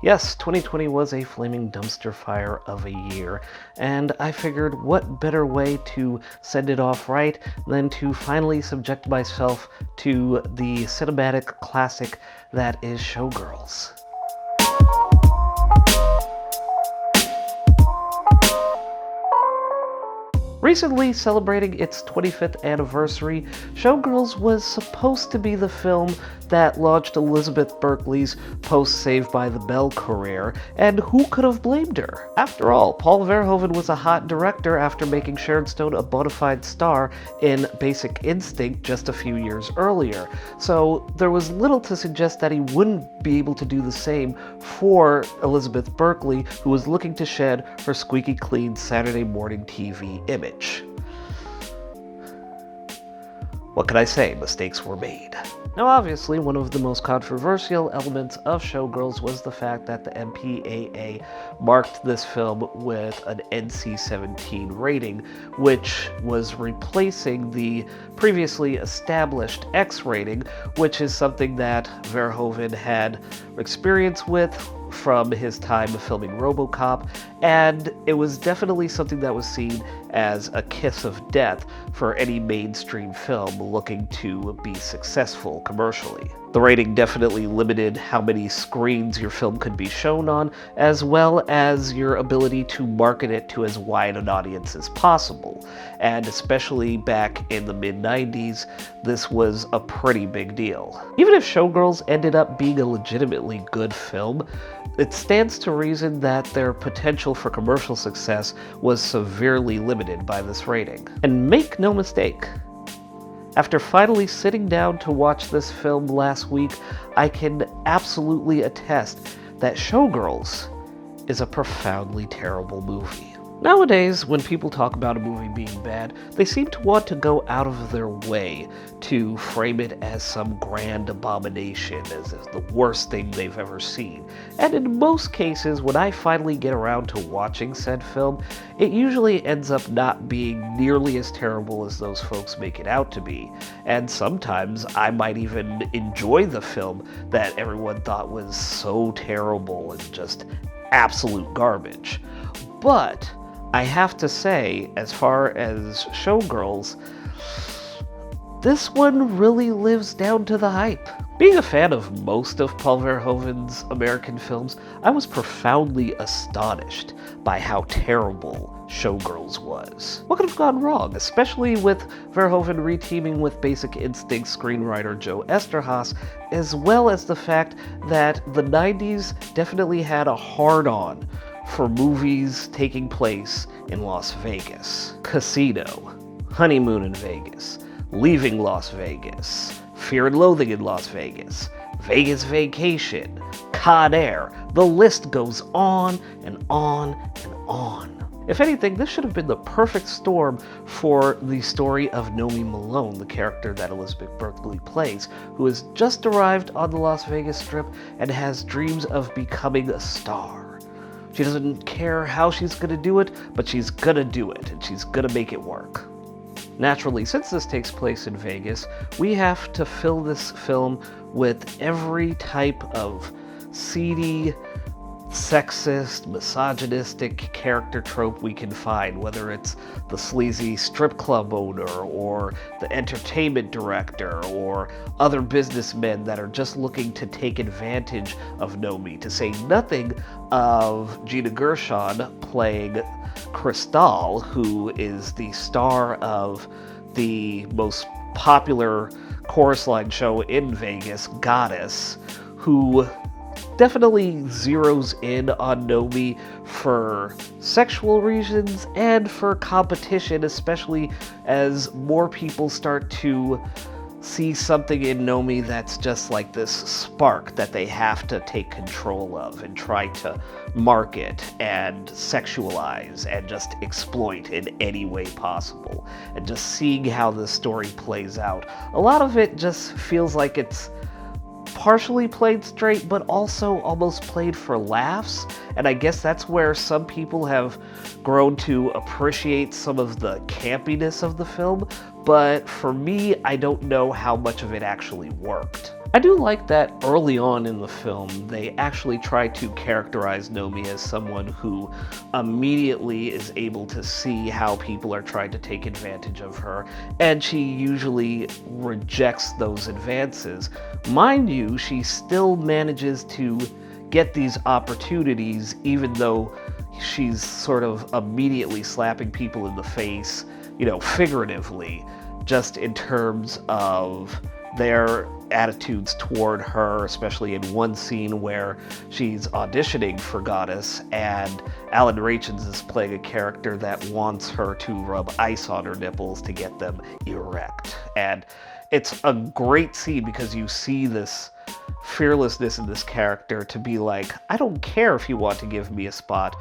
Yes, 2020 was a flaming dumpster fire of a year, and I figured what better way to send it off right than to finally subject myself to the cinematic classic that is Showgirls. Recently celebrating its 25th anniversary, Showgirls was supposed to be the film that launched Elizabeth Berkley's post-Saved by the Bell career, and who could have blamed her? After all, Paul Verhoeven was a hot director after making Sharon Stone a bona fide star in Basic Instinct just a few years earlier, so there was little to suggest that he wouldn't be able to do the same for Elizabeth Berkley, who was looking to shed her squeaky clean Saturday morning TV image. What can I say? Mistakes were made. Now obviously, one of the most controversial elements of Showgirls was the fact that the MPAA marked this film with an NC-17 rating, which was replacing the previously established X rating, which is something that Verhoeven had experience with from his time filming RoboCop, and it was definitely something that was seen as a kiss of death for any mainstream film looking to be successful commercially. The rating definitely limited how many screens your film could be shown on, as well as your ability to market it to as wide an audience as possible. And especially back in the mid-90s, this was a pretty big deal. Even if Showgirls ended up being a legitimately good film, it stands to reason that their potential for commercial success was severely limited by this rating. And make no mistake, after finally sitting down to watch this film last week, I can absolutely attest that Showgirls is a profoundly terrible movie. Nowadays, when people talk about a movie being bad, they seem to want to go out of their way to frame it as some grand abomination, as if the worst thing they've ever seen. And in most cases, when I finally get around to watching said film, it usually ends up not being nearly as terrible as those folks make it out to be. And sometimes I might even enjoy the film that everyone thought was so terrible and just absolute garbage. But I have to say, as far as Showgirls, this one really lives down to the hype. Being a fan of most of Paul Verhoeven's American films, I was profoundly astonished by how terrible Showgirls was. What could have gone wrong, especially with Verhoeven reteaming with Basic Instinct screenwriter Joe Eszterhas, as well as the fact that the 90s definitely had a hard-on for movies taking place in Las Vegas. Casino, Honeymoon in Vegas, Leaving Las Vegas, Fear and Loathing in Las Vegas, Vegas Vacation, Con Air. The list goes on and on and on. If anything, this should have been the perfect storm for the story of Nomi Malone, the character that Elizabeth Berkley plays, who has just arrived on the Las Vegas Strip and has dreams of becoming a star. She doesn't care how she's gonna do it, but she's gonna do it, and she's gonna make it work. Naturally, since this takes place in Vegas, we have to fill this film with every type of seedy, sexist, misogynistic character trope we can find, whether it's the sleazy strip club owner, or the entertainment director, or other businessmen that are just looking to take advantage of Nomi, to say nothing of Gina Gershon playing Crystal, who is the star of the most popular chorus line show in Vegas, Goddess, who definitely zeroes in on Nomi for sexual reasons and for competition, especially as more people start to see something in Nomi that's just like this spark that they have to take control of and try to market and sexualize and just exploit in any way possible. And just seeing how this story plays out, a lot of it just feels like it's partially played straight, but also almost played for laughs. And I guess that's where some people have grown to appreciate some of the campiness of the film. But for me, I don't know how much of it actually worked. I do like that early on in the film, they actually try to characterize Nomi as someone who immediately is able to see how people are trying to take advantage of her, and she usually rejects those advances. Mind you, she still manages to get these opportunities even though she's sort of immediately slapping people in the face, figuratively, just in terms of their attitudes toward her, especially in one scene where she's auditioning for Goddess and Alan Rachins is playing a character that wants her to rub ice on her nipples to get them erect. And it's a great scene because you see this fearlessness in this character to be like, I don't care if you want to give me a spot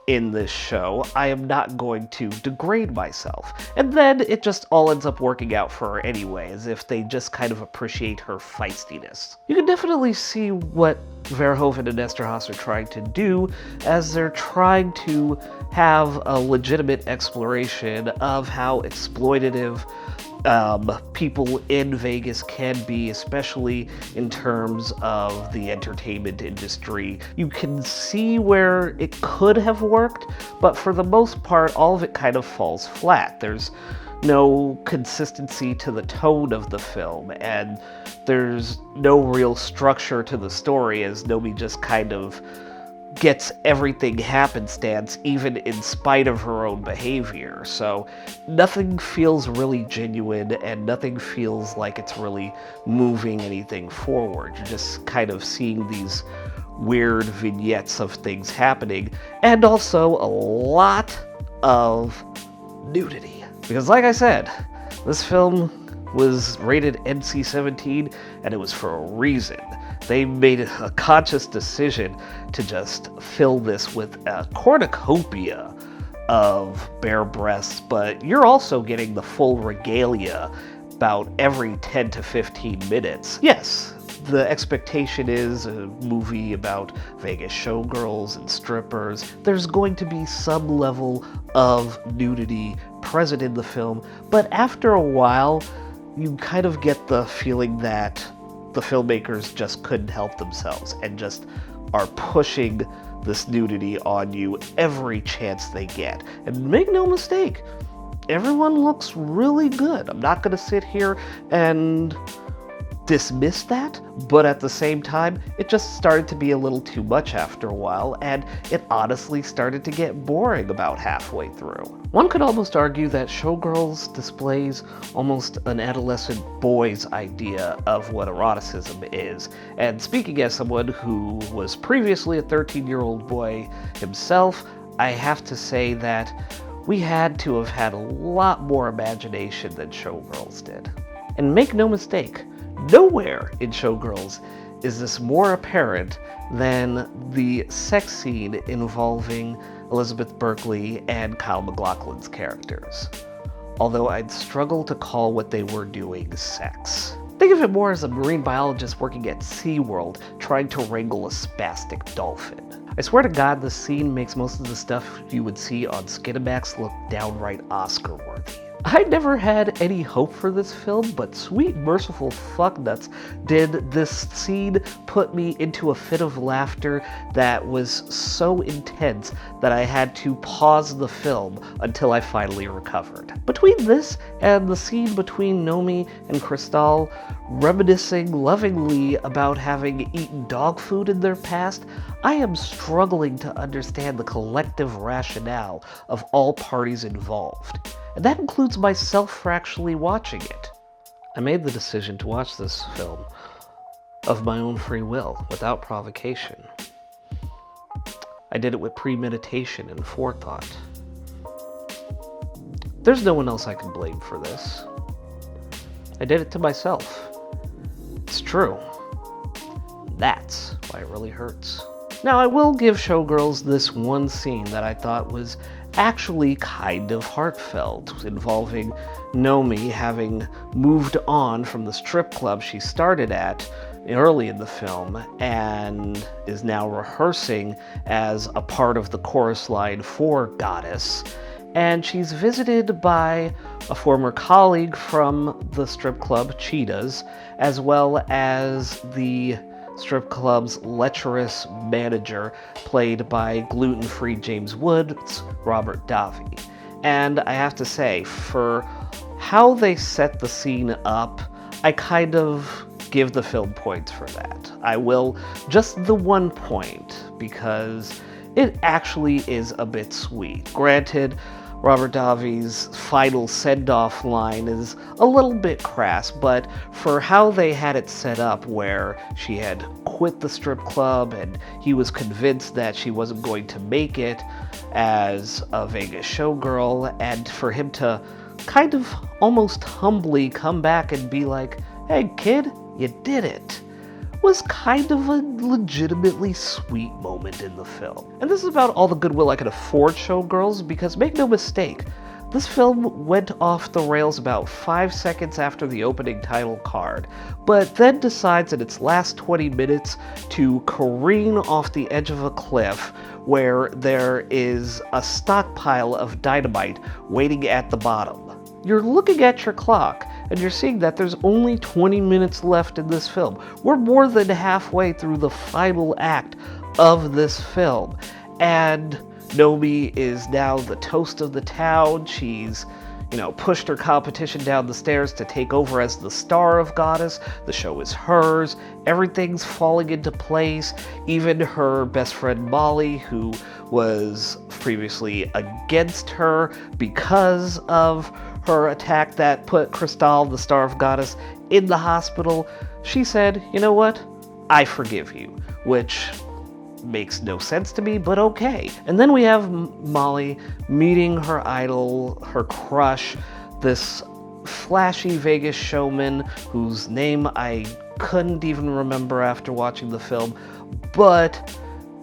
in this show, I am not going to degrade myself. And then it just all ends up working out for her anyway, as if they just kind of appreciate her feistiness. You can definitely see what Verhoeven and Esterhaas are trying to do, as they're trying to have a legitimate exploration of how exploitative people in Vegas can be, especially in terms of the entertainment industry. You can see where it could have worked, but for the most part, all of it kind of falls flat. There's no consistency to the tone of the film, and there's no real structure to the story, as Nomi just kind of gets everything happenstance, even in spite of her own behavior. So nothing feels really genuine, and nothing feels like it's really moving anything forward. You're just kind of seeing these weird vignettes of things happening, and also a lot of nudity. Because like I said, this film was rated NC-17, and it was for a reason. They made a conscious decision to just fill this with a cornucopia of bare breasts, but you're also getting the full regalia about every 10 to 15 minutes. Yes, the expectation is a movie about Vegas showgirls and strippers. There's going to be some level of nudity present in the film, but after a while, you kind of get the feeling that the filmmakers just couldn't help themselves and just are pushing this nudity on you every chance they get. And make no mistake, everyone looks really good. I'm not going to sit here and dismiss that, but at the same time, it just started to be a little too much after a while, and it honestly started to get boring about halfway through. One could almost argue that Showgirls displays almost an adolescent boy's idea of what eroticism is, and speaking as someone who was previously a 13-year-old boy himself, I have to say that we had to have had a lot more imagination than Showgirls did. And make no mistake, nowhere in Showgirls is this more apparent than the sex scene involving Elizabeth Berkley and Kyle MacLachlan's characters. Although I'd struggle to call what they were doing sex. Think of it more as a marine biologist working at SeaWorld trying to wrangle a spastic dolphin. I swear to God, this scene makes most of the stuff you would see on Skinamax look downright Oscar-worthy. I never had any hope for this film, but sweet merciful fucknuts did this scene put me into a fit of laughter that was so intense that I had to pause the film until I finally recovered. Between this and the scene between Nomi and Cristal reminiscing lovingly about having eaten dog food in their past, I am struggling to understand the collective rationale of all parties involved. And that includes myself for actually watching it. I made the decision to watch this film of my own free will, without provocation. I did it with premeditation and forethought. There's no one else I can blame for this. I did it to myself. It's true. That's why it really hurts. Now, I will give Showgirls this one scene that I thought was actually kind of heartfelt, involving Nomi having moved on from the strip club she started at early in the film and is now rehearsing as a part of the chorus line for Goddess, and she's visited by a former colleague from the strip club, Cheetah's, as well as the strip club's lecherous manager, played by gluten-free James Woods, Robert Davi. And I have to say, for how they set the scene up, I kind of give the film points for that. I will just the 1 point, because it actually is a bit sweet. Granted, Robert Davi's final send-off line is a little bit crass, but for how they had it set up, where she had quit the strip club and he was convinced that she wasn't going to make it as a Vegas showgirl, and for him to kind of almost humbly come back and be like, "Hey kid, you did it," was kind of a legitimately sweet moment in the film. And this is about all the goodwill I could afford Showgirls, because make no mistake, this film went off the rails about 5 seconds after the opening title card, but then decides in its last 20 minutes to careen off the edge of a cliff where there is a stockpile of dynamite waiting at the bottom. You're looking at your clock, and you're seeing that there's only 20 minutes left in this film. We're more than halfway through the final act of this film, and Nomi is now the toast of the town. She's, pushed her competition down the stairs to take over as the star of Goddess. The show is hers. Everything's falling into place. Even her best friend Molly, who was previously against her because of her attack that put Crystal, the star of Goddess, in the hospital, she said, "You know what? I forgive you," which makes no sense to me, but okay. And then we have Molly meeting her idol, her crush, this flashy Vegas showman whose name I couldn't even remember after watching the film, but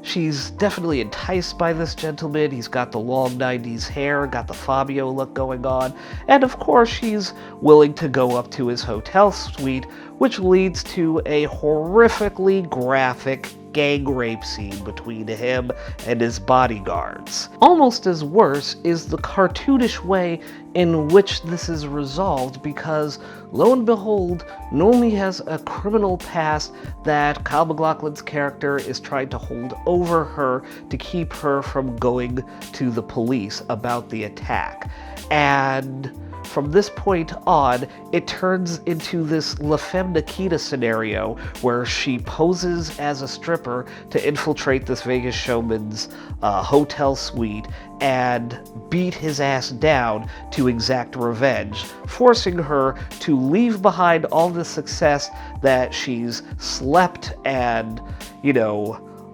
she's definitely enticed by this gentleman. He's got the long 90s hair, got the Fabio look going on, and of course she's willing to go up to his hotel suite, which leads to a horrifically graphic gang rape scene between him and his bodyguards. Almost as worse is the cartoonish way in which this is resolved, because lo and behold, Nomi has a criminal past that Kyle MacLachlan's character is trying to hold over her to keep her from going to the police about the attack. And from this point on, it turns into this La Femme Nikita scenario where she poses as a stripper to infiltrate this Vegas showman's hotel suite and beat his ass down to exact revenge, forcing her to leave behind all the success that she's slept and,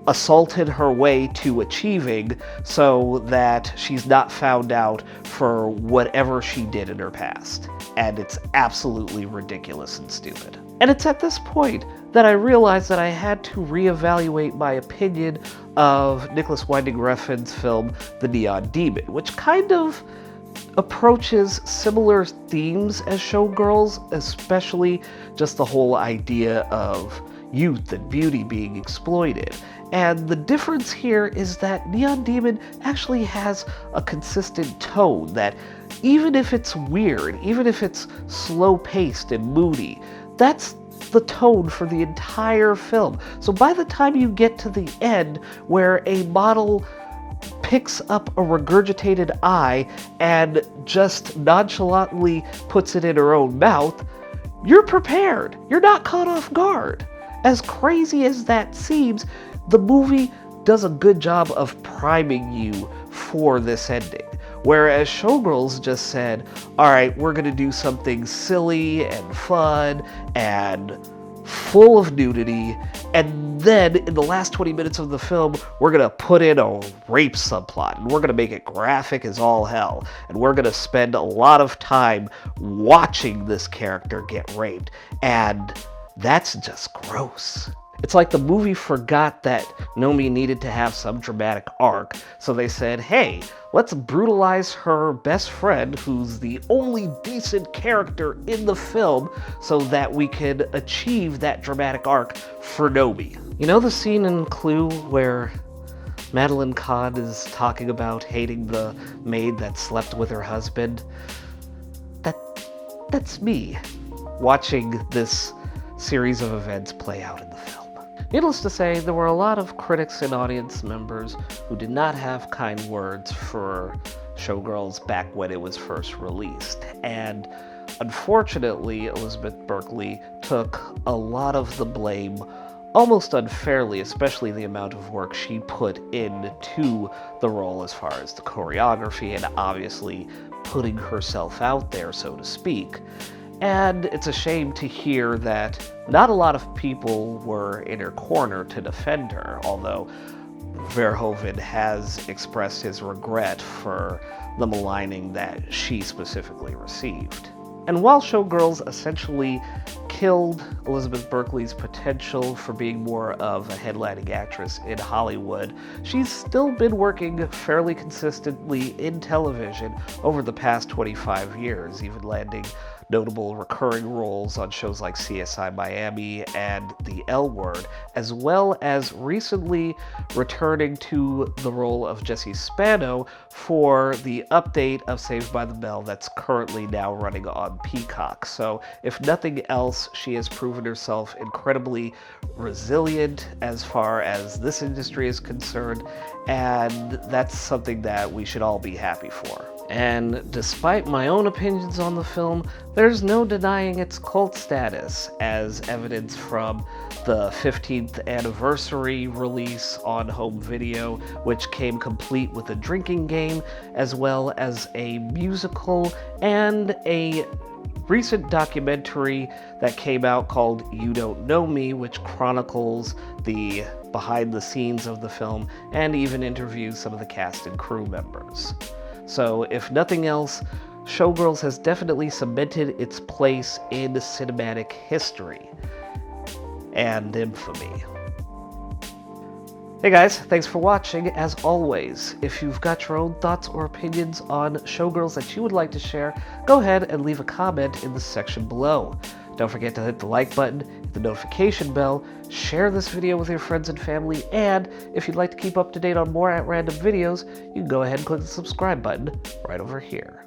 assaulted her way to achieving, so that she's not found out for whatever she did in her past. And it's absolutely ridiculous and stupid. And it's at this point that I realized that I had to reevaluate my opinion of Nicholas Winding Refn's film The Neon Demon, which kind of approaches similar themes as Showgirls, especially just the whole idea of youth and beauty being exploited. And the difference here is that Neon Demon actually has a consistent tone that, even if it's weird, even if it's slow-paced and moody, that's the tone for the entire film. So by the time you get to the end, where a model picks up a regurgitated eye and just nonchalantly puts it in her own mouth, you're prepared. You're not caught off guard. As crazy as that seems, the movie does a good job of priming you for this ending. Whereas Showgirls just said, alright, we're gonna do something silly and fun and full of nudity, and then in the last 20 minutes of the film, we're gonna put in a rape subplot, and we're gonna make it graphic as all hell, and we're gonna spend a lot of time watching this character get raped, and that's just gross. It's like the movie forgot that Nomi needed to have some dramatic arc, so they said, hey, let's brutalize her best friend, who's the only decent character in the film, so that we could achieve that dramatic arc for Nomi. You know the scene in Clue where Madeline Kahn is talking about hating the maid that slept with her husband. That's me, watching this series of events play out in the film. Needless to say, there were a lot of critics and audience members who did not have kind words for Showgirls back when it was first released, and unfortunately, Elizabeth Berkley took a lot of the blame almost unfairly, especially the amount of work she put into the role as far as the choreography and obviously putting herself out there, so to speak. And it's a shame to hear that not a lot of people were in her corner to defend her, although Verhoeven has expressed his regret for the maligning that she specifically received. And while Showgirls essentially killed Elizabeth Berkley's potential for being more of a headlining actress in Hollywood, she's still been working fairly consistently in television over the past 25 years, even landing notable recurring roles on shows like CSI Miami and The L Word, as well as recently returning to the role of Jesse Spano for the update of Saved by the Bell that's currently now running on Peacock. So, if nothing else, she has proven herself incredibly resilient as far as this industry is concerned, and that's something that we should all be happy for. And despite my own opinions on the film, there's no denying its cult status, as evidenced from the 15th anniversary release on home video, which came complete with a drinking game, as well as a musical and a recent documentary that came out called You Don't Know Me, which chronicles the behind the scenes of the film and even interviews some of the cast and crew members. So, if nothing else, Showgirls has definitely cemented its place in cinematic history and infamy. Hey guys, thanks for watching. As always, if you've got your own thoughts or opinions on Showgirls that you would like to share, go ahead and leave a comment in the section below. Don't forget to hit the like button, hit the notification bell, share this video with your friends and family, and if you'd like to keep up to date on more at random videos, you can go ahead and click the subscribe button right over here.